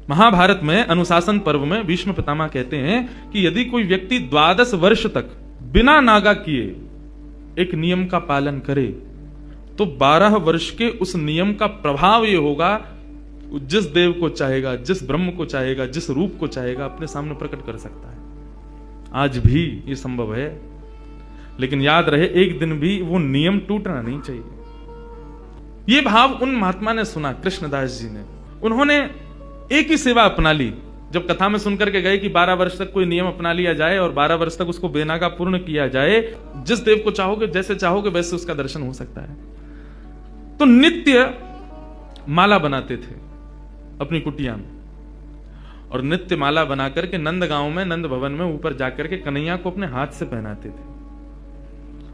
महाभारत में अनुशासन पर्व में भीष्म पितामह कहते हैं कि यदि कोई व्यक्ति 12 वर्ष तक बिना नागा किए एक नियम का पालन करे तो 12 वर्ष के उस नियम का प्रभाव ये होगा, जिस देव को चाहेगा, जिस ब्रह्म को चाहेगा, जिस रूप को चाहेगा अपने सामने प्रकट कर सकता है। आज भी ये संभव है, लेकिन याद रहे एक दिन भी वो नियम टूटना नहीं चाहिए। ये भाव उन महात्मा ने सुना, कृष्णदास जी ने, उन्होंने एक ही सेवा अपना ली। जब कथा में सुनकर के गए कि 12 वर्ष तक कोई नियम अपना लिया जाए और 12 वर्ष तक उसको बेनागा पूर्ण किया जाए, जिस देव को चाहोगे, जैसे चाहोगे वैसे उसका दर्शन हो सकता है। तो नित्य माला बनाते थे अपनी कुटिया में, और नित्य माला बनाकर के नंद गांव में, नंद भवन में ऊपर जाकर के कन्हैया को अपने हाथ से पहनाते थे।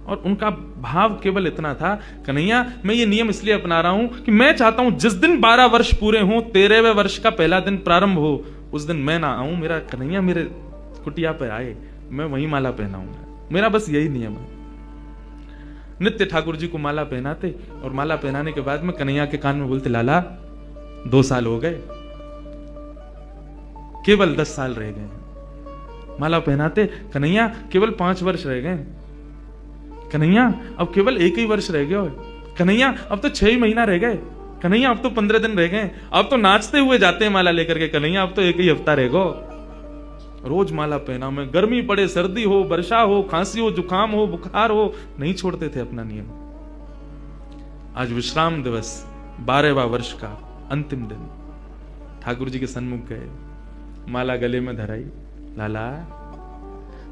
और उनका भाव केवल इतना था, कन्हैया मैं ये नियम इसलिए अपना रहा हूं कि मैं चाहता हूं जिस दिन 12 वर्ष पूरे हों, 13वें वर्ष का पहला दिन प्रारंभ हो, उस दिन मैं ना आऊं, मेरा कन्हैया मेरे कुटिया पर आए, मैं वही माला पहनाऊंगा। मेरा बस यही नियम है। नित्य ठाकुर जी को माला पहनाते, और माला पहनाने के बाद में कन्हैया के कान में बोलते, लाला 2 साल हो गए, केवल 10 साल रह गए। माला पहनाते, कन्हैया केवल 5 वर्ष रह गए, कन्हैया अब केवल 1 ही वर्ष रह गया, कन्हैया अब तो 6 ही महीना रह गए, कन्हैया अब तो 15 दिन रह गए, अब तो नाचते हुए जाते हैं माला लेकर के, कन्हैया अब तो 1 ही हफ्ता रह गो। रोज माला पहना में, गर्मी पड़े, सर्दी हो, वर्षा हो, खांसी हो, जुकाम हो, बुखार हो, नहीं छोड़ते थे अपना नियम। आज विश्राम दिवस 12वां वर्ष का अंतिम दिन, ठाकुर जी के सन्मुख गए, माला गले में धराई, लाला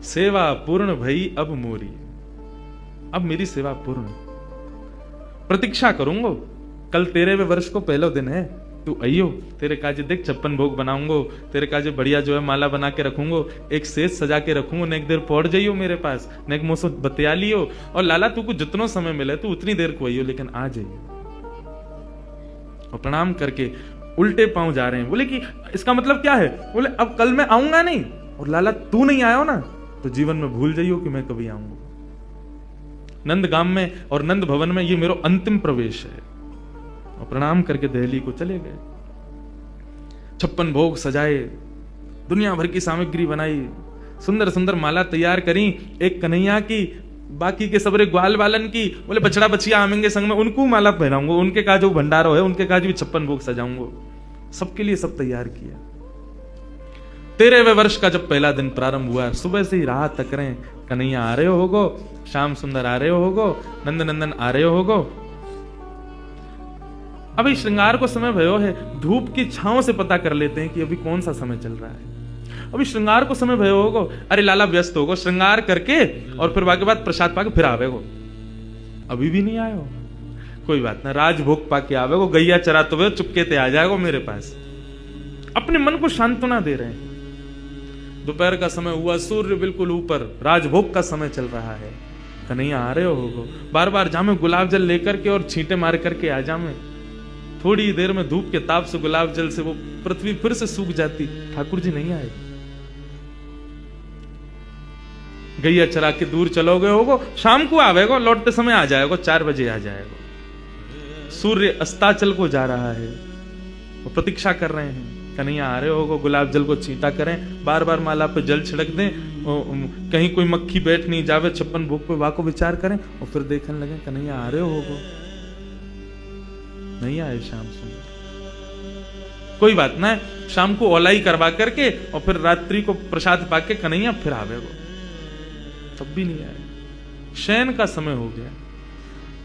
सेवा पूर्ण भई अब मोरी, अब मेरी सेवा पूर्ण, प्रतीक्षा करूंगो, कल 13वें वर्ष को पहला दिन है, तू आइयो, तेरे काजे देख 56 भोग बनाऊंगो, तेरे काजे बढ़िया जो है माला बना के रखूंगो, एक सेज सजा के रखूंगो, ने एक देर पौड़ जाइयो मेरे पास, ने एक मोसो बतिया लियो, और लाला तू को जितनो समय मिले तू उतनी देर को आइयो, लेकिन आ जाइयो। और प्रणाम करके उल्टे पांव जा रहे हैं। बोले कि इसका मतलब क्या है? बोले अब कल मैं आऊंगा नहीं, और लाला तू नहीं आयो ना तो जीवन में भूल जाइयो कि मैं कभी आऊंगा। नंदगाम में और नंद भवन में ये मेरा अंतिम प्रवेश है। और प्रणाम करके दिल्ली को चले गए। 56 भोग सजाए, दुनिया भर की सामग्री बनाई, सुंदर सुंदर माला तैयार करी, एक कन्हैया की, बाकी के सबरे ग्वाल वालन की। बोले बछड़ा बछिया आमेंगे संग में, उनको माला पहनाऊंगा, उनके का जो भंडारो है उनके का भी 56 भोग सजाऊंगा। सबके लिए सब तैयार किया। 13वें वर्ष का जब पहला दिन प्रारंभ हुआ, सुबह से ही राह तक रहे, कन्हैया आ रहे होगो, श्याम सुंदर आ रहे होगो, नंद नंदन आ रहे होगो। अभी श्रृंगार को समय भयो है, धूप की छांव से पता कर लेते हैं कि अभी कौन सा समय चल रहा है। अभी श्रृंगार को समय भयो होगो, अरे लाला व्यस्त होगो, श्रृंगार करके और फिर बाकी बाद प्रसाद पाके फिर आवेगो। अभी भी नहीं आयो, कोई बात ना, राजभोग पाके आवेगो, गैया चराते हुए चुपके ते आ जाएगो मेरे पास। अपने मन को सांत्वना दे रहे हैं। दोपहर का समय हुआ, सूर्य बिल्कुल ऊपर, राजभोग का समय चल रहा है। कन्हैया आ रहे होगो, बार बार जामे गुलाब जल लेकर के और छींटे मार करके आ जामे। थोड़ी देर में धूप के ताप से, गुलाब जल से वो पृथ्वी फिर से सूख जाती। ठाकुर जी नहीं आए। गैया चरा के दूर चलोगे होगो, शाम को आवेगो, लौटते समय आ जाएगो, 4 बजे आ जाएगो। सूर्य अस्ताचल को जा रहा है, वो प्रतीक्षा कर रहे हैं। कन्हैया आ रहे होगो, गुलाब जल को छींटा करें, बार बार माला पे जल छिड़क दें, कहीं कोई मक्खी बैठ नहीं जावे 56 भोग पे, वाको विचार करें और फिर देखने लगे कन्हैया आ रहे होगो। नहीं आए श्याम सुंदर। कोई बात ना है, शाम को ओलाई करवा करके और फिर रात्रि को प्रसाद पाके कन्हैया फिर आवेगो, तब भी नहीं आए। शयन का समय हो गया,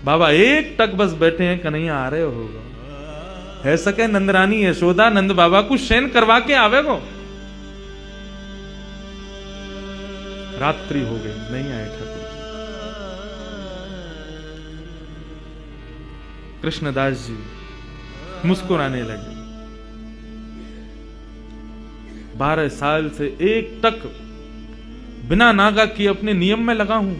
बाबा एक टक बस बैठे हैं, कन्हैया आ रहे होगो। है सके नंदरानी यशोदा नंद बाबा को शयन करवा के आवेगो। रात्रि हो गई, नहीं आए ठाकुर जी। कृष्णदास जी मुस्कुराने लगे। 12 साल से एक टक बिना नागा किए अपने नियम में लगा हूं।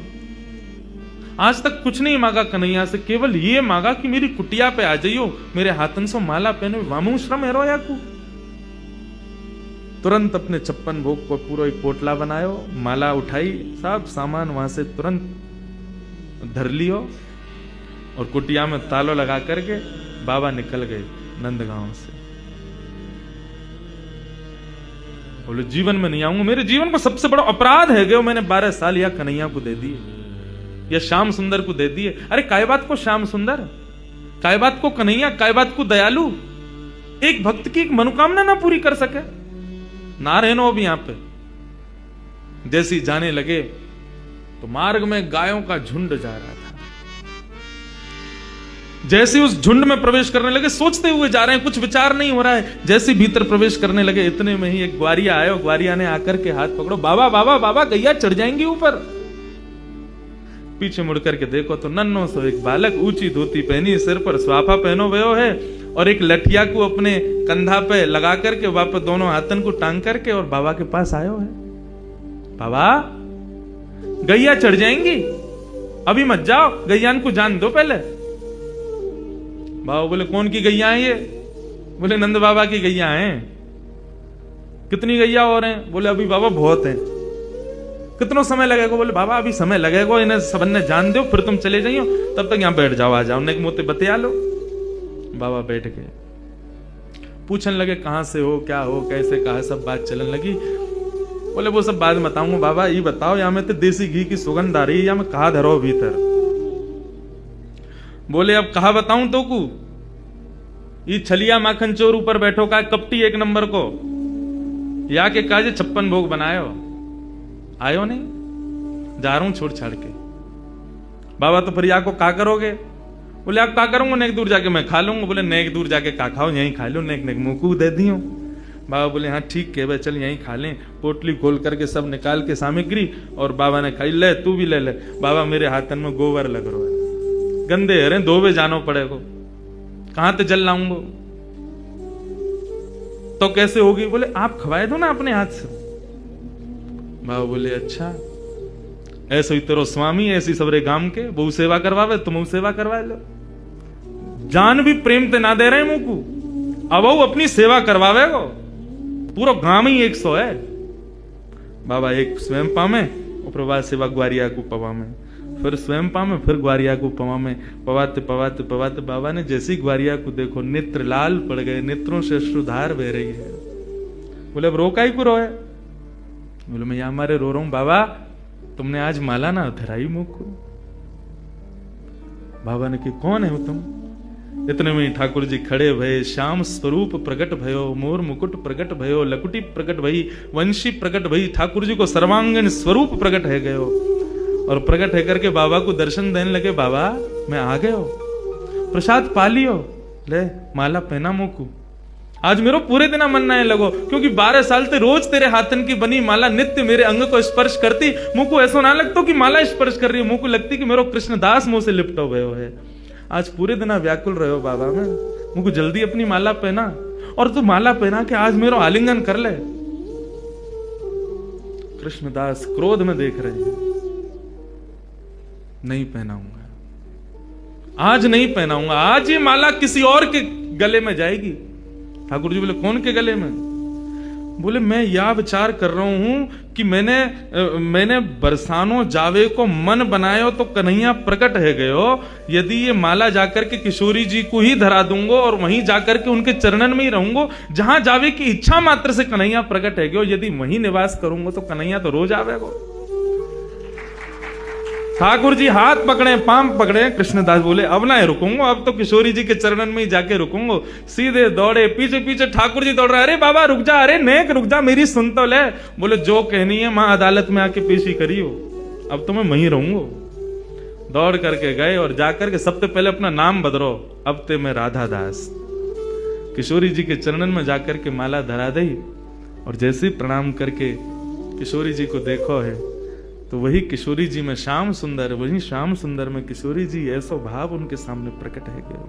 आज तक कुछ नहीं मांगा कन्हैया से, केवल ये मांगा कि मेरी कुटिया पे आ जाइयो, मेरे हाथन से माला पहने, वामू श्रम हेरो या को। तुरंत अपने 56 भोग को पूरा एक पोटला बनायो, माला उठाई, सब सामान वहां से तुरंत धर लियो और कुटिया में तालो लगा करके बाबा निकल गए नंदगांव से। बोले जीवन में नहीं आऊंगा, मेरे जीवन को सबसे बड़ा अपराध है गयो, मैंने 12 साल या कन्हैया को दे दिए या श्याम सुंदर को दे दिए। अरे काय बात को श्याम सुंदर, काय बात को कन्हैया, काय बात को दयालु, एक भक्त की एक मनोकामना ना पूरी कर सके। ना रहनो अब यहां पे। जैसी जाने लगे तो मार्ग में गायों का झुंड जा रहा था। जैसे उस झुंड में प्रवेश करने लगे, सोचते हुए जा रहे हैं, कुछ विचार नहीं हो रहा है। जैसे भीतर प्रवेश करने लगे, इतने में ही एक ग्वारिया आया। ग्वारिया ने आकर के हाथ पकड़ो, बाबा बाबा बाबा गैया चढ़ जाएंगी ऊपर। पीछे मुड़ करके देखो तो नन्नो सो एक बालक, ऊंची धोती पहनी, सिर पर स्वाफा पहनो भयो है और एक लठिया को अपने कंधा पे लगा करके वापस दोनों हाथन को टांग करके और बाबा के पास आयो है। बाबा गैया चढ़ जाएंगी, अभी मत जाओ, गैयान को जान दो पहले। बाबा बोले कौन की गैया है ये? बोले नंद बाबा की गैया हैं। कितनी गैया और हैं? बोले अभी बाबा बहुत हैं। कितना समय लगेगा? बोले बाबा अभी समय लगेगा, इन्हें सबने जान दो, फिर तुम चले जाइयो, तब तक यहां बैठ जाओ, आ जाओ, उन्हें मोते बतिया लो। बाबा बैठ गए, पूछने लगे कहां से हो, क्या हो, कैसे, कहा, सब बात चलने लगी। बोले वो सब बाद में बताऊंगा, बाबा ये बताओ यहाँ में तो देसी घी की सुगंध आ रही है, या मैं कहा धरो भीतर? बोले अब कहा बताऊं तो को, ये छलिया माखन चोर ऊपर बैठो का कपटी एक नंबर को, या के काजे 56 भोग बनायो, आयो नहीं, जा रहा हूं छोड़ छाड़ के। बाबा तो फिर या को का करोगे? बोले आप का करूंगा, नेक दूर जाके मैं खा लूंगा। बोले नेक दूर जाके का खाओ, यहीं खा लो, नेक नेक मुंह को दे दियो। बाबा बोले हाँ ठीक है भाई, चल यहीं खा लें। पोटली खोल करके सब निकाल के सामग्री, और बाबा ने खाई, ले तू भी ले ले। बाबा मेरे हाथन में गोबर लग रहा है, गंदे हरे धोबे जानो पड़ेगा, कहां ते जल लाऊंगा? तो कैसे होगी? बोले आप खवाए दो ना अपने हाथ से। बाबा बोले अच्छा, ऐसे ही तेरो स्वामी ऐसी सबरे गांव के बहु सेवा करवावे, तुम सेवा करवा लो। जान भी प्रेम ते ना दे रहे मुंह को, अब वो अपनी सेवा करवावे गो, पूरा गांव ही 100 है। बाबा एक स्वयं पामे, और सेवा ग्वारिया को पवा में, फिर स्वयं पामे, फिर ग्वारिया को पवा में, पवाते पवाते पवाते बाबा ने जैसी ग्वारिया को देखो, नेत्र लाल पड़ गए, नेत्रों से अश्रुधार बह रही है। बोले अब रोका ही को रोए? बोले मैं यहां मारे रो रहा हूं बाबा, तुमने आज माला ना धराई मुख को। बाबा ने कि कौन है वो तुम? इतने में ठाकुर जी खड़े भये, श्याम स्वरूप प्रकट भयो, मोर मुकुट प्रकट भयो, लकुटी प्रकट भई, वंशी प्रकट भई। ठाकुर जी को सर्वांगीण स्वरूप प्रकट है गयो, और प्रकट है करके बाबा को दर्शन देने लगे। बाबा मैं आ गयो, प्रसाद पा लियो, ले माला पहना मुकू। आज मेरो पूरे दिन मन ना लगो, क्योंकि 12 साल से रोज तेरे हाथन की बनी माला नित्य मेरे अंग को स्पर्श करती। मुझ को ऐसा ना लगता कि माला स्पर्श कर रही है, मुझ को लगती कि मेरो कृष्णदास मुंह से लिपटो भयो है। आज पूरे दिन व्याकुल रहो बाबा में, मुझको जल्दी अपनी माला पहना, और तू माला पहना के आज मेरो आलिंगन कर ले। कृष्णदास क्रोध में देख रहे हैं, नहीं पहनाऊंगा, आज नहीं पहनाऊंगा, आज ये माला किसी और के गले में जाएगी। ठाकुर जी बोले कौन के गले में? बोले मैं यह विचार कर रहा हूं कि मैंने बरसानो जावे को मन बनायो तो कन्हैया प्रकट है गयो। यदि ये माला जाकर के किशोरी जी को ही धरा दूंगा और वहीं जाकर के उनके चरणन में ही रहूंगा, जहां जावे की इच्छा मात्र से कन्हैया प्रकट है गयो। यदि वहीं निवास करूंगा तो कन्हैया तो रोज आवेगा। ठाकुर जी हाथ पकड़े, पांव पकड़े। कृष्णदास बोले अब ना रुकूंगा, अब तो किशोरी जी के चरणन में ही जाके रुकूंगा। सीधे दौड़े, पीछे पीछे ठाकुर जी दौड़ रहे, अरे बाबा रुक जा, अरे नेक रुक जा, मेरी सुन तो ले। बोले जो कहनी है मां अदालत में आके पेशी करियो, अब तो मैं वहीं रहूंगा। दौड़ करके गए और जाकर के सबसे पहले अपना नाम बदलो, अब ते मैं राधा दास। किशोरी जी के चरणन में जाकर के माला धरा दी, और जैसे प्रणाम करके किशोरी जी को देखो है तो वही किशोरी जी में श्याम सुंदर, वही श्याम सुंदर में किशोरी जी, ऐसा भाव उनके सामने प्रकट है गया।